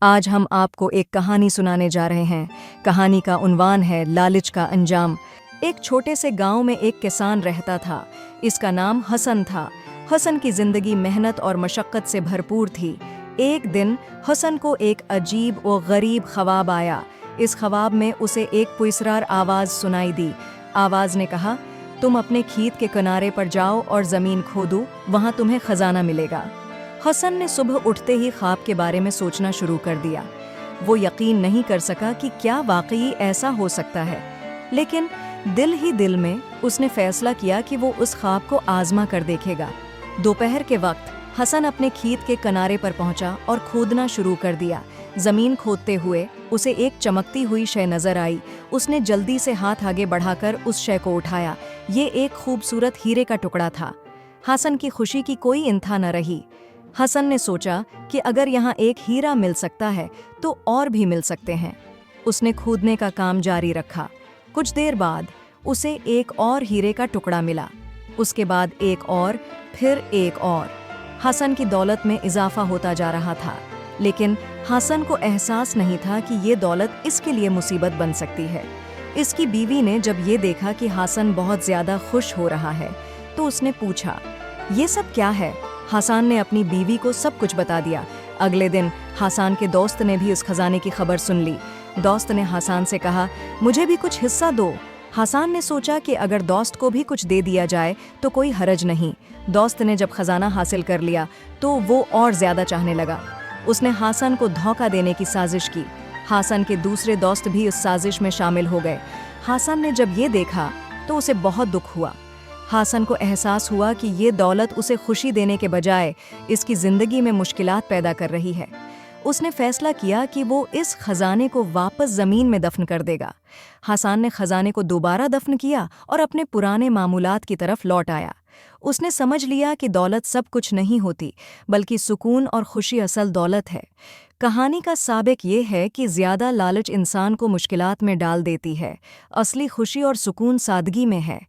आज हम आपको एक कहानी सुनाने जा रहे हैं। कहानी का उन्वान है लालच का अंजाम। एक छोटे से गांव में एक किसान रहता था। इसका नाम हसन था। हसन की जिंदगी मेहनत और मशक्कत से भरपूर थी। एक दिन हसन को एक अजीब और गरीब ख्वाब आया। इस ख्वाब में उसे एक पुरस्कार आवाज़ सुनाई दी। आवाज़ ने कहा, तुम अपने खेत के किनारे पर जाओ और ज़मीन खोदो, वहाँ तुम्हें खजाना मिलेगा। हसन ने सुबह उठते ही ख्वाब के बारे में सोचना शुरू कर दिया। वो यकीन नहीं कर सका कि क्या वाकई ऐसा हो सकता है, लेकिन दिल ही दिल में उसने फैसला किया कि वो उस ख्वाब को आजमा कर देखेगा। दोपहर के वक्त हसन अपने खेत के किनारे पर पहुंचा और खोदना शुरू कर दिया। जमीन खोदते हुए उसे एक चमकती हुई शय नजर आई। उसने जल्दी से हाथ आगे बढ़ाकर उस शय को उठाया। ये एक खूबसूरत हीरे का टुकड़ा था। हसन की खुशी की कोई इंतहा न रही। हसन ने सोचा कि अगर यहाँ एक हीरा मिल सकता है तो और भी मिल सकते हैं। उसने खोदने का काम जारी रखा। कुछ देर बाद उसे एक और हीरे का टुकड़ा मिला। उसके बाद एक और, फिर एक और। हसन की दौलत में इजाफा होता जा रहा था, लेकिन हसन को एहसास नहीं था कि ये दौलत इसके लिए मुसीबत बन सकती है। इसकी बीवी ने जब ये देखा कि हसन बहुत ज्यादा खुश हो रहा है, तो उसने पूछा, ये सब क्या है? हसन ने अपनी बीवी को सब कुछ बता दिया। अगले दिन हसन के दोस्त ने भी उस खजाने की खबर सुन ली। दोस्त ने हसन से कहा, मुझे भी कुछ हिस्सा दो। हसन ने सोचा कि अगर दोस्त को भी कुछ दे दिया जाए तो कोई हरज नहीं। दोस्त ने जब खजाना हासिल कर लिया तो वो और ज्यादा चाहने लगा। उसने हसन को धोखा देने की साजिश की। हसन के दूसरे दोस्त भी उस साजिश में शामिल हो गए। हसन ने जब ये देखा तो उसे बहुत दुख हुआ। हसन को एहसास हुआ कि ये दौलत उसे खुशी देने के बजाय इसकी जिंदगी में मुश्किलात पैदा कर रही है। उसने फैसला किया कि वो इस खजाने को वापस जमीन में दफन कर देगा। हसन ने खजाने को दोबारा दफन किया और अपने पुराने मामूलात की तरफ लौट आया। उसने समझ लिया कि दौलत सब कुछ नहीं होती, बल्कि सुकून और खुशी असल दौलत है। कहानी का साबिक ये है कि ज्यादा लालच इंसान को मुश्किलात में डाल देती है। असली खुशी और सुकून सादगी में है।